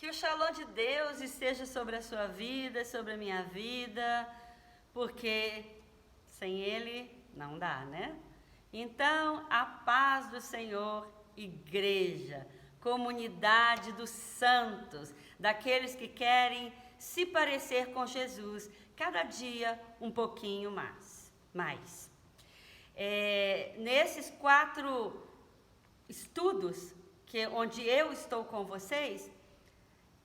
Que o shalom de Deus esteja sobre a sua vida, sobre a minha vida, porque sem Ele não dá, né? Então, a paz do Senhor, igreja, comunidade dos santos, daqueles que querem se parecer com Jesus, cada dia um pouquinho mais. Nesses 4 estudos, onde eu estou com vocês,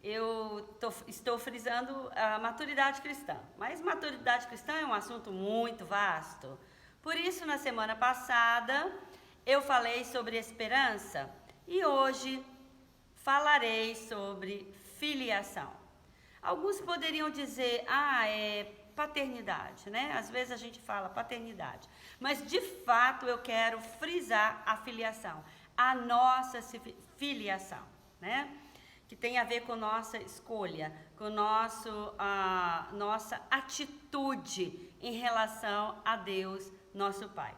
eu estou frisando a maturidade cristã. Mas maturidade cristã é um assunto muito vasto. Por isso, na semana passada, eu falei sobre esperança e hoje falarei sobre filiação. Alguns poderiam dizer, é paternidade, né? Às vezes a gente fala paternidade. Mas, de fato, eu quero frisar a filiação, a nossa filiação, né? Que tem a ver com nossa escolha, com nossa atitude em relação a Deus, nosso Pai.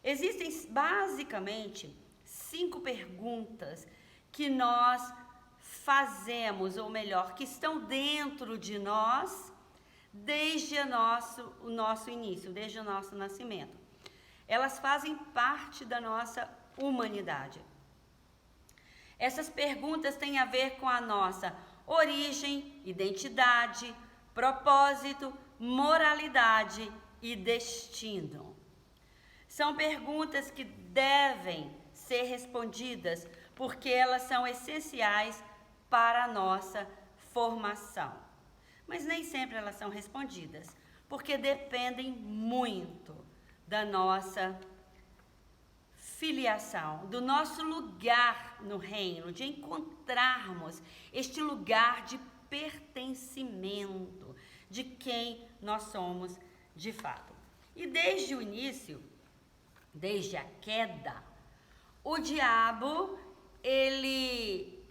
Existem basicamente 5 perguntas que nós fazemos, ou melhor, que estão dentro de nós desde o nosso início, desde o nosso nascimento. Elas fazem parte da nossa humanidade. Essas perguntas têm a ver com a nossa origem, identidade, propósito, moralidade e destino. São perguntas que devem ser respondidas porque elas são essenciais para a nossa formação. Mas nem sempre elas são respondidas, porque dependem muito da nossa filiação, do nosso lugar no reino, de encontrarmos este lugar de pertencimento, de quem nós somos de fato. E desde o início, desde a queda, o diabo, ele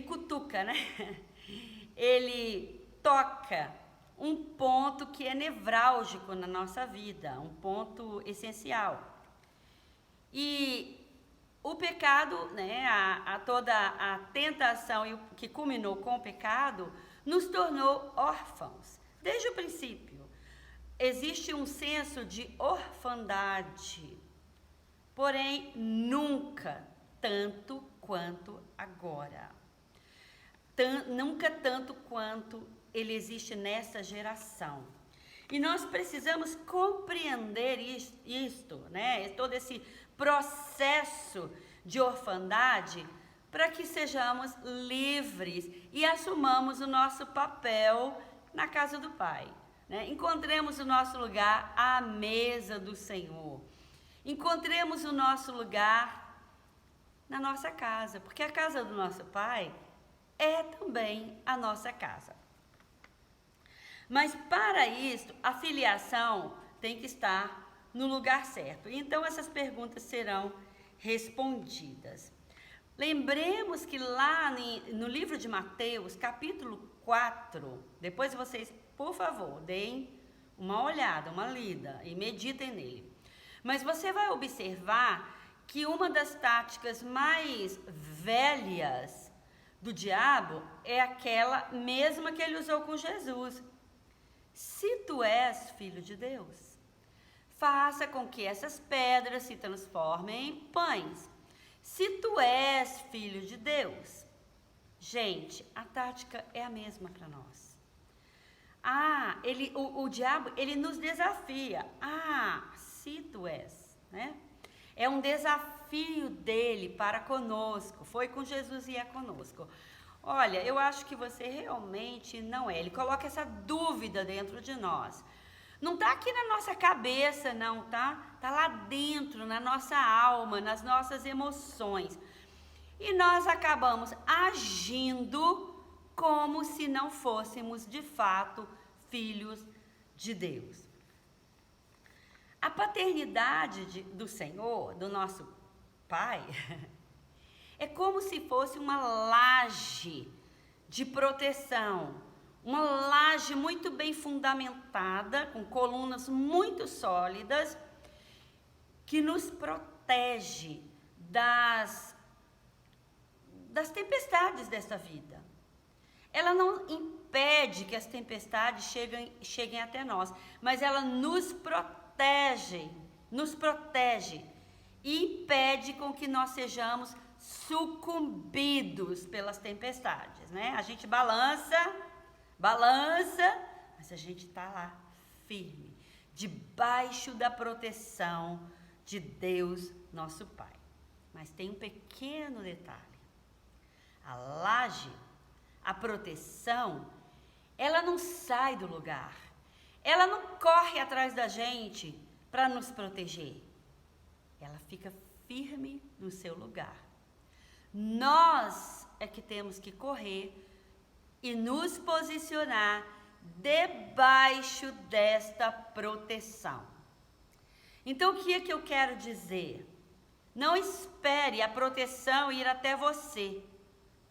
cutuca, né? Ele toca um ponto que é nevrálgico na nossa vida, um ponto essencial. E o pecado, né, toda a tentação que culminou com o pecado, nos tornou órfãos. Desde o princípio, existe um senso de orfandade, porém nunca tanto quanto agora. Nunca tanto quanto ele existe nessa geração. E nós precisamos compreender isto, né? Todo esse processo de orfandade para que sejamos livres e assumamos o nosso papel na casa do Pai, né? Encontremos o nosso lugar à mesa do Senhor. Encontremos o nosso lugar na nossa casa, porque a casa do nosso Pai é também a nossa casa. Mas para isso, a filiação tem que estar no lugar certo. Então, essas perguntas serão respondidas. Lembremos que lá no livro de Mateus, capítulo 4, depois vocês, por favor, deem uma olhada, uma lida e meditem nele. Mas você vai observar que uma das táticas mais velhas do diabo é aquela mesma que ele usou com Jesus. Se tu és filho de Deus, faça com que essas pedras se transformem em pães. Se tu és filho de Deus. Gente, a tática é a mesma para nós. O diabo, ele nos desafia. Se tu és, né? É um desafio dele para conosco. Foi com Jesus e é conosco. Olha, eu acho que você realmente não é. Ele coloca essa dúvida dentro de nós. Não está aqui na nossa cabeça, não, tá? Está lá dentro, na nossa alma, nas nossas emoções. E nós acabamos agindo como se não fôssemos, de fato, filhos de Deus. A paternidade do Senhor, do nosso Pai, é como se fosse uma laje de proteção, uma laje muito bem fundamentada, com colunas muito sólidas, que nos protege das das tempestades desta vida. Ela não impede que as tempestades cheguem até nós, mas ela nos protege e impede com que nós sejamos sucumbidos pelas tempestades, né? A gente balança, mas a gente está lá firme, debaixo da proteção de Deus, nosso Pai. Mas tem um pequeno detalhe. A laje, a proteção, ela não sai do lugar. Ela não corre atrás da gente para nos proteger. Ela fica firme no seu lugar. Nós é que temos que correr e nos posicionar debaixo desta proteção. Então, o que é que eu quero dizer? Não espere a proteção ir até você.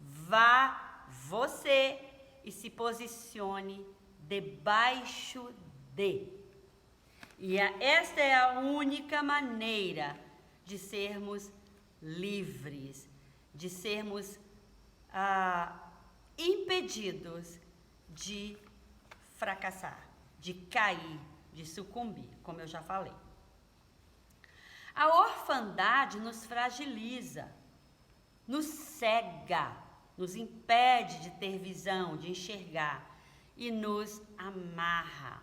Vá você e se posicione debaixo de. E esta é a única maneira de sermos livres, de sermos impedidos de fracassar, de cair, de sucumbir, como eu já falei. A orfandade nos fragiliza, nos cega, nos impede de ter visão, de enxergar e nos amarra.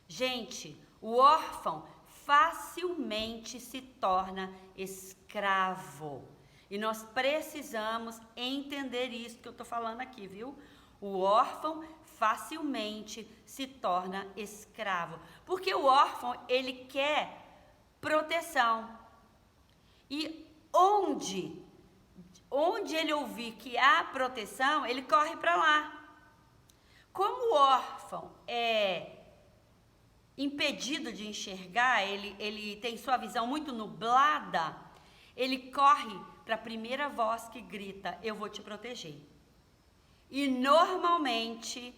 Gente, o órfão facilmente se torna escravo. E nós precisamos entender isso que eu estou falando aqui, viu? O órfão facilmente se torna escravo. Porque o órfão, ele quer proteção. E onde ele ouvir que há proteção, ele corre para lá. Como o órfão é impedido de enxergar, ele tem sua visão muito nublada, ele corre para a primeira voz que grita, eu vou te proteger. E normalmente,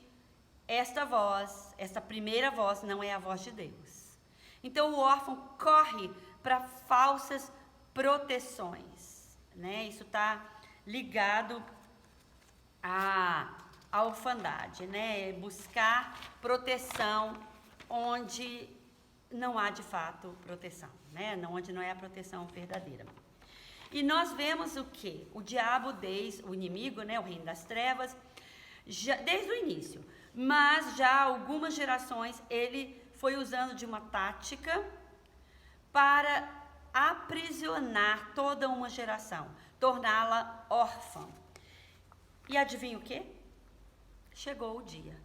esta primeira voz não é a voz de Deus. Então o órfão corre para falsas proteções, né? Isso está ligado à orfandade, né? Buscar proteção onde não há de fato proteção, né? Onde não é a proteção verdadeira. E nós vemos o quê? O diabo, o inimigo, né? O reino das trevas, desde o início. Mas já há algumas gerações ele foi usando de uma tática para aprisionar toda uma geração, torná-la órfã. E adivinha o quê? Chegou o dia,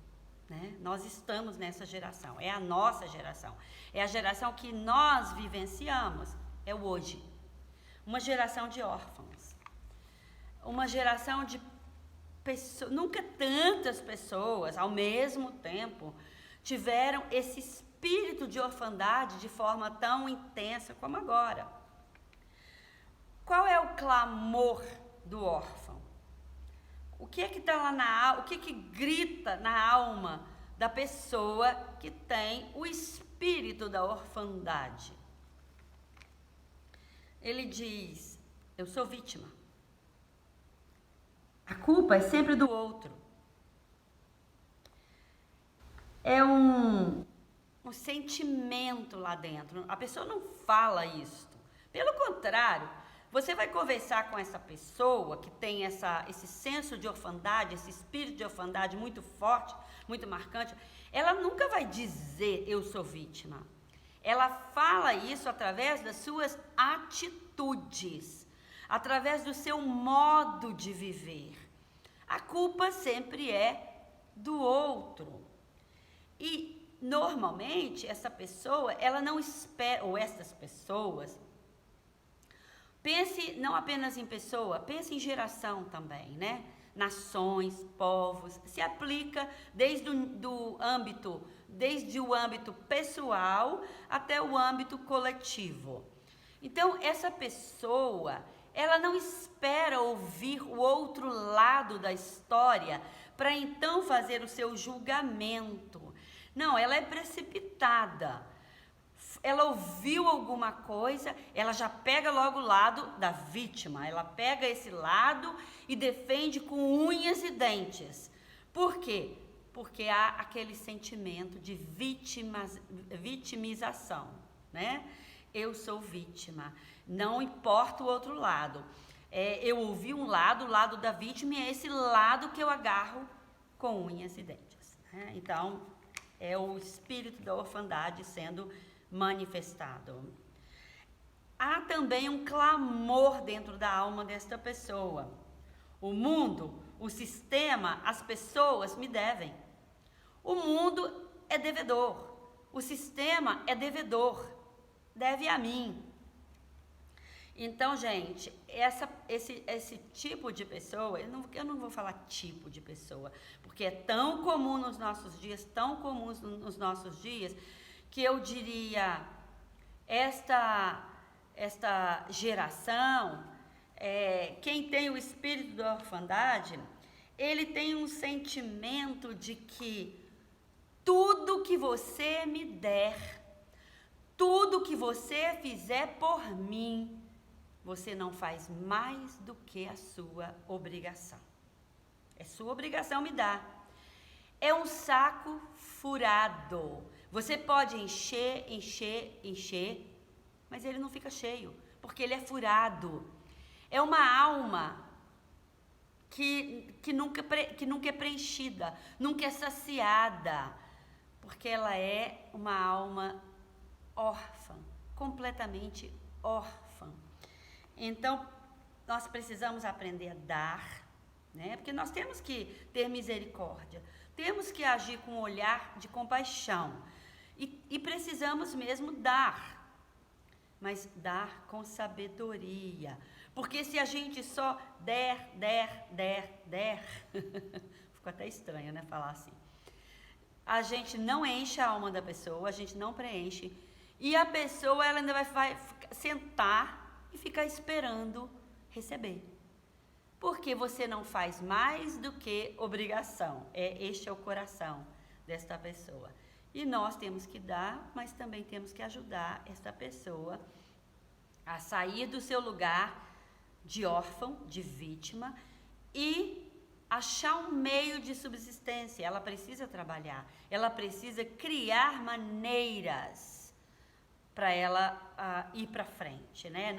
né? Nós estamos nessa geração, é a nossa geração, é a geração que nós vivenciamos, é o hoje. Uma geração de órfãos, uma geração de pessoas, nunca tantas pessoas ao mesmo tempo tiveram esse espírito de orfandade de forma tão intensa como agora. Qual é o clamor do órfão? O que é que está lá na alma, o que é que grita na alma da pessoa que tem o espírito da orfandade? Ele diz, eu sou vítima. A culpa é sempre do outro. É um sentimento lá dentro. A pessoa não fala isso. Pelo contrário, você vai conversar com essa pessoa que tem esse senso de orfandade, esse espírito de orfandade muito forte, muito marcante. Ela nunca vai dizer eu sou vítima. Ela fala isso através das suas atitudes, através do seu modo de viver. A culpa sempre é do outro. E normalmente essa pessoa, ela não espera, ou essas pessoas, pense não apenas em pessoa, pense em geração também, né? Nações, povos, se aplica desde o âmbito pessoal até o âmbito coletivo. Então, essa pessoa, ela não espera ouvir o outro lado da história para então fazer o seu julgamento. Não, ela é precipitada, ela ouviu alguma coisa, ela já pega logo o lado da vítima, ela pega esse lado e defende com unhas e dentes. Por quê? Porque há aquele sentimento de vitimização, né? Eu sou vítima, não importa o outro lado. Eu ouvi um lado, o lado da vítima, e é esse lado que eu agarro com unhas e dentes, né? Então, é o espírito da orfandade sendo manifestado. Há também um clamor dentro da alma desta pessoa. O mundo, o sistema, as pessoas me devem. O mundo é devedor. O sistema é devedor. Deve a mim. Então, gente, esse tipo de pessoa, eu não vou falar tipo de pessoa, porque é tão comum nos nossos dias, que eu diria, esta geração, quem tem o espírito da orfandade, ele tem um sentimento de que tudo que você me der, tudo que você fizer por mim, você não faz mais do que a sua obrigação. É sua obrigação me dar. É um saco furado. Você pode encher, mas ele não fica cheio, porque ele é furado. É uma alma que nunca é preenchida, nunca é saciada, porque ela é uma alma órfã, completamente órfã. Então, nós precisamos aprender a dar, né? Porque nós temos que ter misericórdia, temos que agir com um olhar de compaixão e precisamos mesmo dar, mas dar com sabedoria, porque se a gente só der, ficou até estranho, né, falar assim, a gente não enche a alma da pessoa, a gente não preenche, e a pessoa ela ainda vai sentar e ficar esperando receber. Porque você não faz mais do que obrigação. Este é o coração desta pessoa. E nós temos que dar, mas também temos que ajudar esta pessoa a sair do seu lugar de órfão, de vítima, e achar um meio de subsistência. Ela precisa trabalhar, ela precisa criar maneiras para ela ir para frente, né?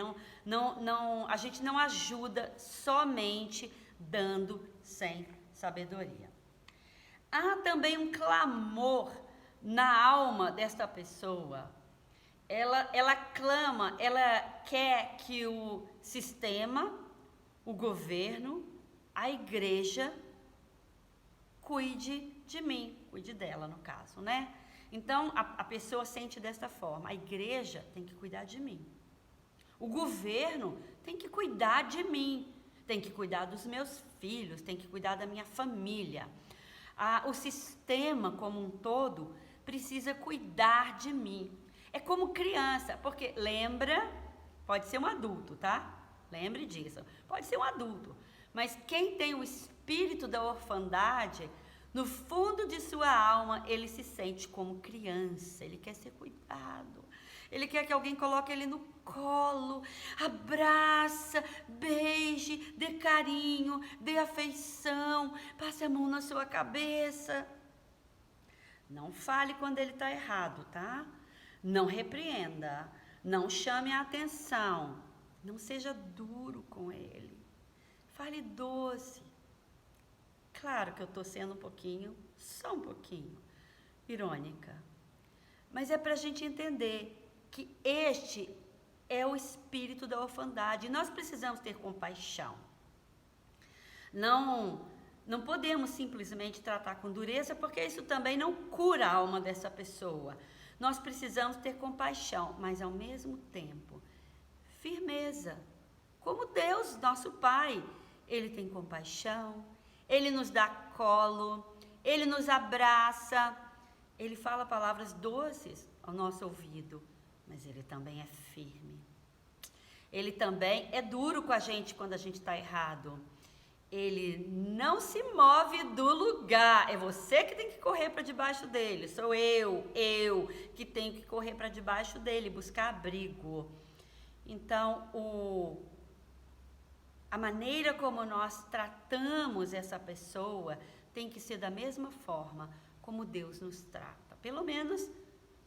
A gente não ajuda somente dando sem sabedoria. Há também um clamor na alma desta pessoa. Ela clama, ela quer que o sistema, o governo, a igreja cuide de mim, cuide dela no caso, né? Então, a pessoa sente desta forma, a igreja tem que cuidar de mim. O governo tem que cuidar de mim, tem que cuidar dos meus filhos, tem que cuidar da minha família. O sistema como um todo precisa cuidar de mim. É como criança, porque lembra, pode ser um adulto, tá? Lembre disso, pode ser um adulto. Mas quem tem o espírito da orfandade, no fundo de sua alma, ele se sente como criança, ele quer ser cuidado, ele quer que alguém coloque ele no colo, abraça, beije, dê carinho, dê afeição, passe a mão na sua cabeça. Não fale quando ele está errado, tá? Não repreenda, não chame a atenção, não seja duro com ele, fale doce. Claro que eu estou sendo só um pouquinho, irônica. Mas é para a gente entender que este é o espírito da orfandade. Nós precisamos ter compaixão. Não podemos simplesmente tratar com dureza, porque isso também não cura a alma dessa pessoa. Nós precisamos ter compaixão, mas ao mesmo tempo, firmeza. Como Deus, nosso Pai, Ele tem compaixão, Ele nos dá colo, Ele nos abraça, Ele fala palavras doces ao nosso ouvido, mas Ele também é firme. Ele também é duro com a gente quando a gente está errado. ele não se move do lugar. É você que tem que correr para debaixo dele. Sou eu que tenho que correr para debaixo dele, buscar abrigo. Então, a maneira como nós tratamos essa pessoa tem que ser da mesma forma como Deus nos trata. Pelo menos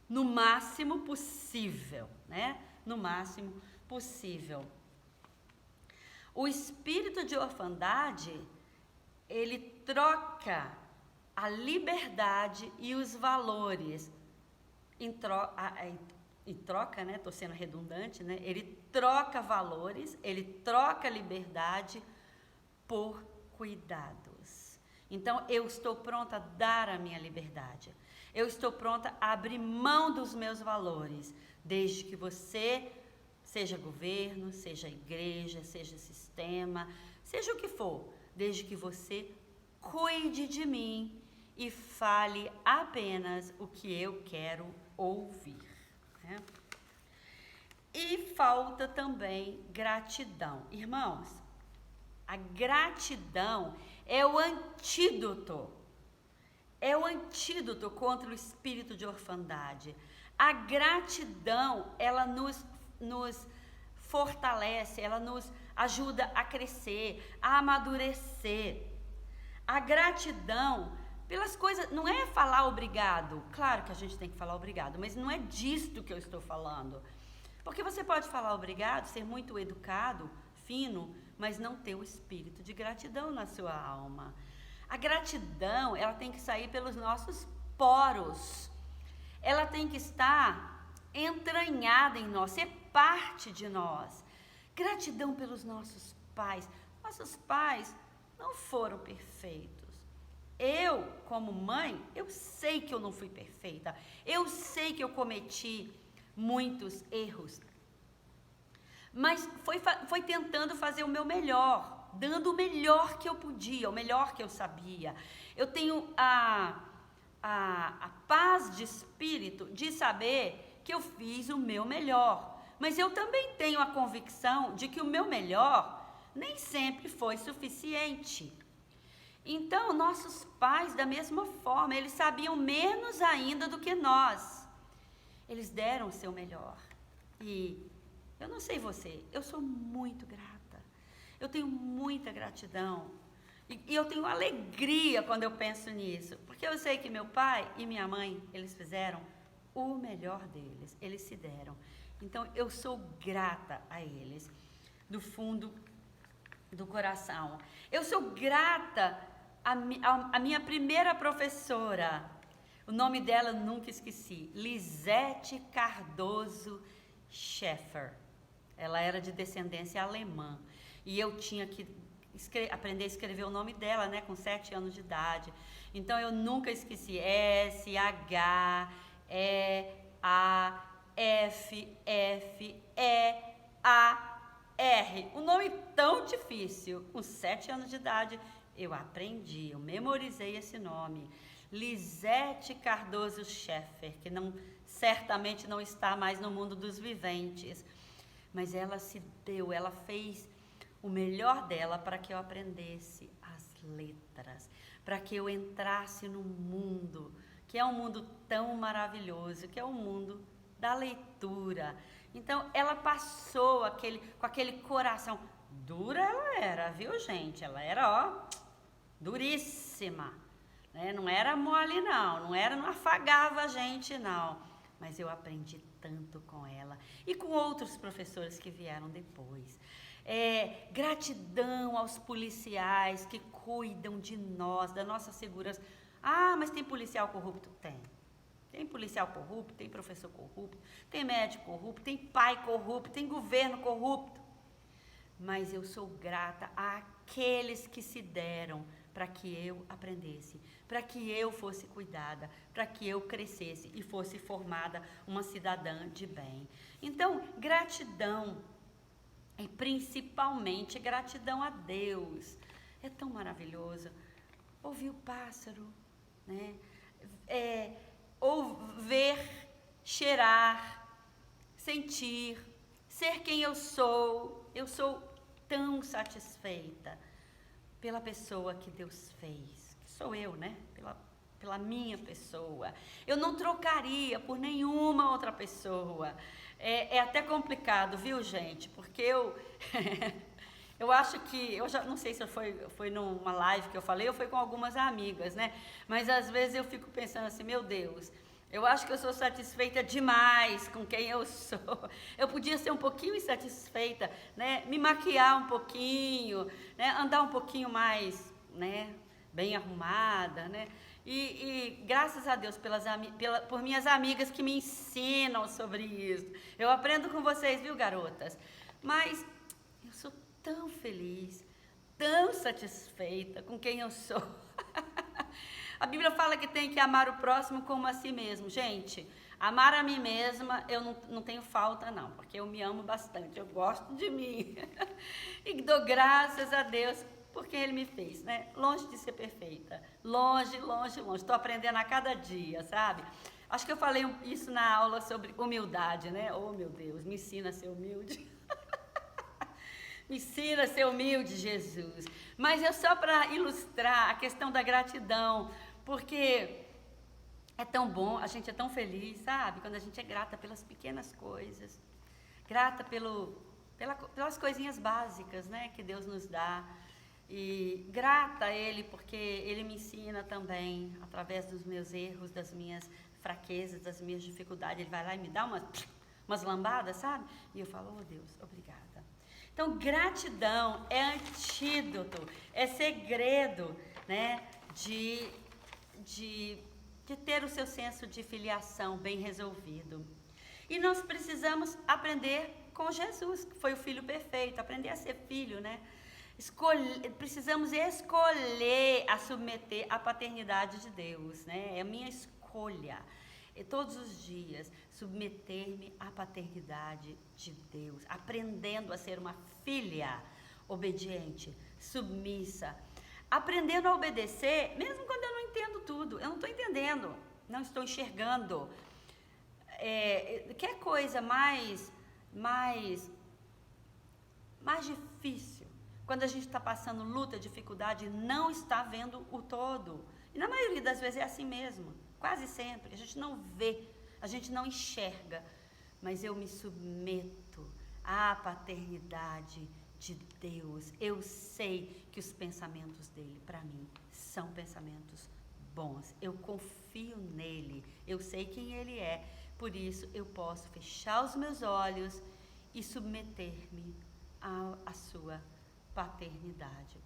no máximo possível, né? No máximo possível. O espírito de orfandade, ele troca a liberdade e os valores em troca, né? Estou sendo redundante, né? Ele troca valores, ele troca liberdade por cuidados. Então, eu estou pronta a dar a minha liberdade. Eu estou pronta a abrir mão dos meus valores, desde que você seja governo, seja igreja, seja sistema, seja o que for, desde que você cuide de mim e fale apenas o que eu quero ouvir. Né? E falta também gratidão. Irmãos, a gratidão é o antídoto contra o espírito de orfandade. A gratidão, ela nos fortalece, ela nos ajuda a crescer, a amadurecer. A gratidão pelas coisas, não é falar obrigado. Claro que a gente tem que falar obrigado, mas não é disto que eu estou falando. Porque você pode falar obrigado, ser muito educado, fino, mas não ter o espírito de gratidão na sua alma. A gratidão, ela tem que sair pelos nossos poros. Ela tem que estar entranhada em nós, ser parte de nós. Gratidão pelos nossos pais. Nossos pais não foram perfeitos. Eu, como mãe, eu sei que eu não fui perfeita. Eu sei que eu cometi muitos erros. Mas foi tentando fazer o meu melhor, dando o melhor que eu podia, o melhor que eu sabia. Eu tenho a paz de espírito de saber que eu fiz o meu melhor. Mas eu também tenho a convicção de que o meu melhor nem sempre foi suficiente. Então, nossos pais, da mesma forma, eles sabiam menos ainda do que nós. Eles deram o seu melhor. E eu não sei você, eu sou muito grata. Eu tenho muita gratidão. E eu tenho alegria quando eu penso nisso. Porque eu sei que meu pai e minha mãe, eles fizeram o melhor deles. Eles se deram. Então, eu sou grata a eles, do fundo do coração. Eu sou grata à minha primeira professora. O nome dela eu nunca esqueci. Lisete Cardoso Scheffer. Ela era de descendência alemã. E eu tinha que aprender a escrever o nome dela, né, com 7 anos de idade. Então, eu nunca esqueci. S-H-E-F-F-E-A-R. Um nome tão difícil. Com 7 anos de idade, eu aprendi, eu memorizei esse nome. Lisete Cardoso Scheffer, que certamente não está mais no mundo dos viventes. Mas ela se deu, ela fez o melhor dela para que eu aprendesse as letras, para que eu entrasse no mundo, que é um mundo tão maravilhoso, que é o mundo da leitura. Então, ela passou com aquele coração. Dura ela era, viu, gente? Ela era, duríssima. Né? Não era mole, não afagava a gente, não. Mas eu aprendi tanto com ela e com outros professores que vieram depois. Gratidão aos policiais que cuidam de nós, da nossa segurança. Ah, mas tem policial corrupto? Tem. Tem policial corrupto, tem professor corrupto, tem médico corrupto, tem pai corrupto, tem governo corrupto. Mas eu sou grata àqueles que se deram para que eu aprendesse, para que eu fosse cuidada, para que eu crescesse e fosse formada uma cidadã de bem. Então, gratidão, e principalmente gratidão a Deus. É tão maravilhoso ouvir o pássaro, né? Ou ver, cheirar, sentir, ser quem eu sou. Eu sou tão satisfeita pela pessoa que Deus fez, que sou eu, né? Pela minha pessoa. Eu não trocaria por nenhuma outra pessoa. É até complicado, viu, gente? Porque eu acho que, eu já não sei se foi numa live que eu falei ou foi com algumas amigas, né? Mas às vezes eu fico pensando assim, meu Deus, eu acho que eu sou satisfeita demais com quem eu sou. Eu podia ser um pouquinho insatisfeita, né? Me maquiar um pouquinho, né? Andar um pouquinho mais, né? Bem arrumada, né? E graças a Deus por minhas amigas que me ensinam sobre isso. Eu aprendo com vocês, viu, garotas? Mas eu sou tão feliz, tão satisfeita com quem eu sou. A Bíblia fala que tem que amar o próximo como a si mesmo. Gente, amar a mim mesma eu não tenho falta não, porque eu me amo bastante, eu gosto de mim. E dou graças a Deus por quem Ele me fez, né? Longe de ser perfeita, longe, longe, longe. Estou aprendendo a cada dia, sabe? Acho que eu falei isso na aula sobre humildade, né? Oh, meu Deus, me ensina a ser humilde. Me ensina a ser humilde, Jesus. Mas é só para ilustrar a questão da gratidão, porque é tão bom, a gente é tão feliz, sabe? Quando a gente é grata pelas pequenas coisas, grata pelas coisinhas básicas, né, que Deus nos dá. E grata a Ele, porque Ele me ensina também, através dos meus erros, das minhas fraquezas, das minhas dificuldades. Ele vai lá e me dá umas lambadas, sabe? E eu falo, oh Deus, obrigada. Então, gratidão é antídoto, é segredo, né, de ter o seu senso de filiação bem resolvido. E nós precisamos aprender com Jesus, que foi o filho perfeito, aprender a ser filho, né? Precisamos escolher a submeter à paternidade de Deus, né? É a minha escolha. E todos os dias, submeter-me à paternidade de Deus, aprendendo a ser uma filha obediente, submissa, aprendendo a obedecer, mesmo quando eu não entendo tudo, eu não estou entendendo, não estou enxergando. Que coisa mais difícil, quando a gente está passando luta, dificuldade, não está vendo o todo. E na maioria das vezes é assim mesmo. Quase sempre, a gente não vê, a gente não enxerga, mas eu me submeto à paternidade de Deus. Eu sei que os pensamentos dele, para mim, são pensamentos bons. Eu confio nele, eu sei quem ele é, por isso eu posso fechar os meus olhos e submeter-me à sua paternidade.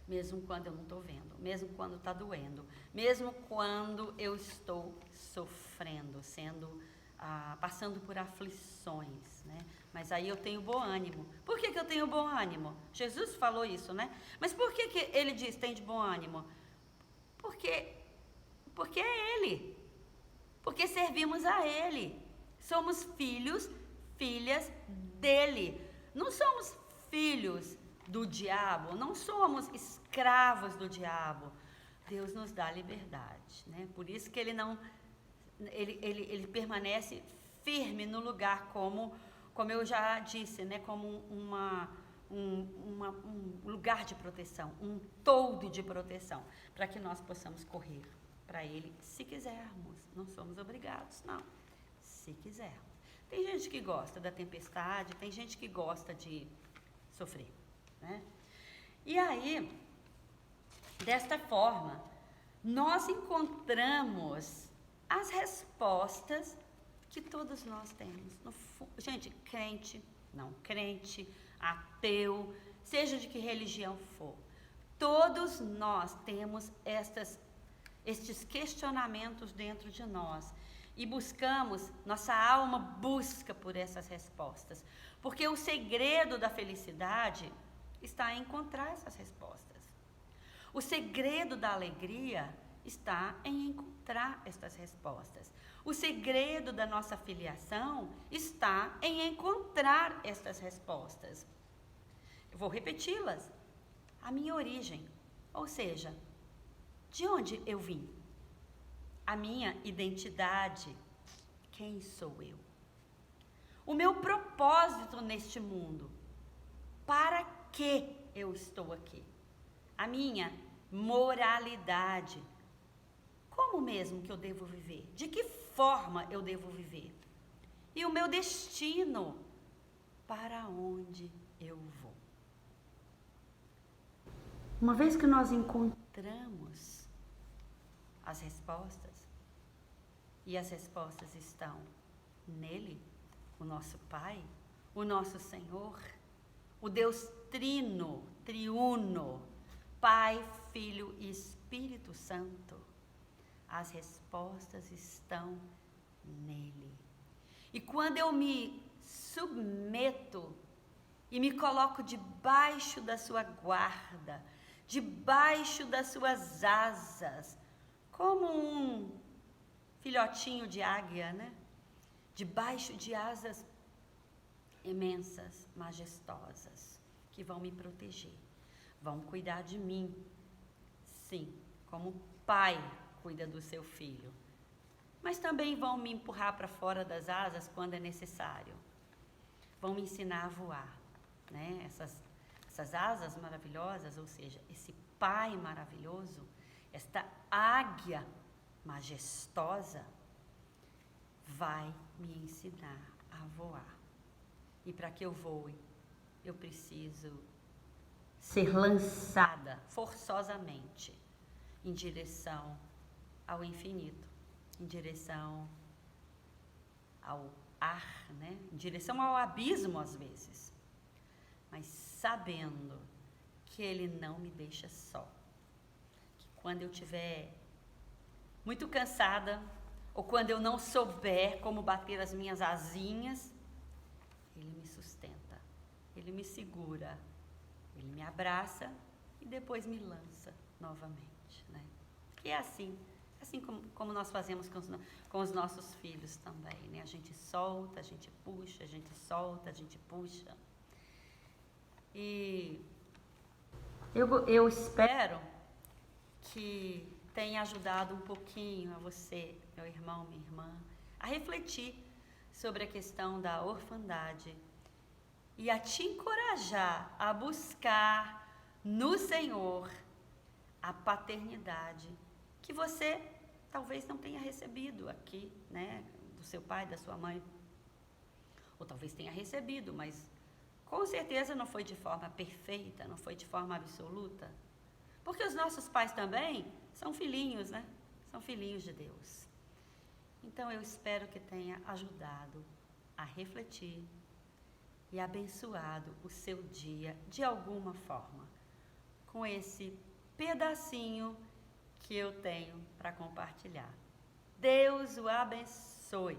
Mesmo quando eu não estou vendo, mesmo quando está doendo, mesmo quando eu estou sofrendo, passando por aflições, né? Mas aí eu tenho bom ânimo. Por que eu tenho bom ânimo? Jesus falou isso, né? Mas por que ele diz tem de bom ânimo? Porque é Ele, porque servimos a Ele, somos filhas dEle, não somos filhos do diabo, não somos escravos do diabo. Deus nos dá liberdade, né? Por isso que ele permanece firme no lugar, como eu já disse, né? Como um lugar de proteção, um toldo de proteção, para que nós possamos correr para Ele, se quisermos. Não somos obrigados, não, se quisermos. Tem gente que gosta da tempestade, tem gente que gosta de sofrer, né? E aí, desta forma, nós encontramos as respostas que todos nós temos. Gente, crente, não crente, ateu, seja de que religião for, todos nós temos estes questionamentos dentro de nós e nossa alma busca por essas respostas, porque o segredo da felicidade está em encontrar essas respostas. O segredo da alegria está em encontrar estas respostas. O segredo da nossa filiação está em encontrar estas respostas. Eu vou repeti-las. A minha origem, ou seja, de onde eu vim? A minha identidade, quem sou eu? O meu propósito neste mundo, para que eu estou aqui? A minha moralidade. Como mesmo que eu devo viver? De que forma eu devo viver? E o meu destino, para onde eu vou? Uma vez que nós encontramos as respostas, e as respostas estão nele, o nosso Pai, o nosso Senhor, o Deus trino, triuno, Pai, Filho e Espírito Santo. As respostas estão nele. E quando eu me submeto e me coloco debaixo da sua guarda, debaixo das suas asas, como um filhotinho de águia, né? Debaixo de asas imensas, majestosas, que vão me proteger, vão cuidar de mim. Sim, como o pai cuida do seu filho. Mas também vão me empurrar para fora das asas quando é necessário. Vão me ensinar a voar, né? Essas asas maravilhosas, ou seja, esse pai maravilhoso, esta águia majestosa, vai me ensinar a voar. E para que eu voe, eu preciso ser lançada forçosamente em direção ao infinito, em direção ao ar, né? Em direção ao abismo às vezes, mas sabendo que ele não me deixa só, que quando eu estiver muito cansada, ou quando eu não souber como bater as minhas asinhas, ele me sustenta, ele me segura, ele me abraça e depois me lança novamente, né? E é assim como nós fazemos com os nossos filhos também, né? A gente solta, a gente puxa, a gente solta, a gente puxa. E eu espero que tenha ajudado um pouquinho a você, meu irmão, minha irmã, a refletir sobre a questão da orfandade e a te encorajar a buscar no Senhor a paternidade que você talvez não tenha recebido aqui, né, do seu pai, da sua mãe, ou talvez tenha recebido, mas com certeza não foi de forma perfeita, não foi de forma absoluta, porque os nossos pais também são filhinhos, né? São filhinhos de Deus. Então eu espero que tenha ajudado a refletir e abençoado o seu dia de alguma forma, com esse pedacinho que eu tenho para compartilhar. Deus o abençoe.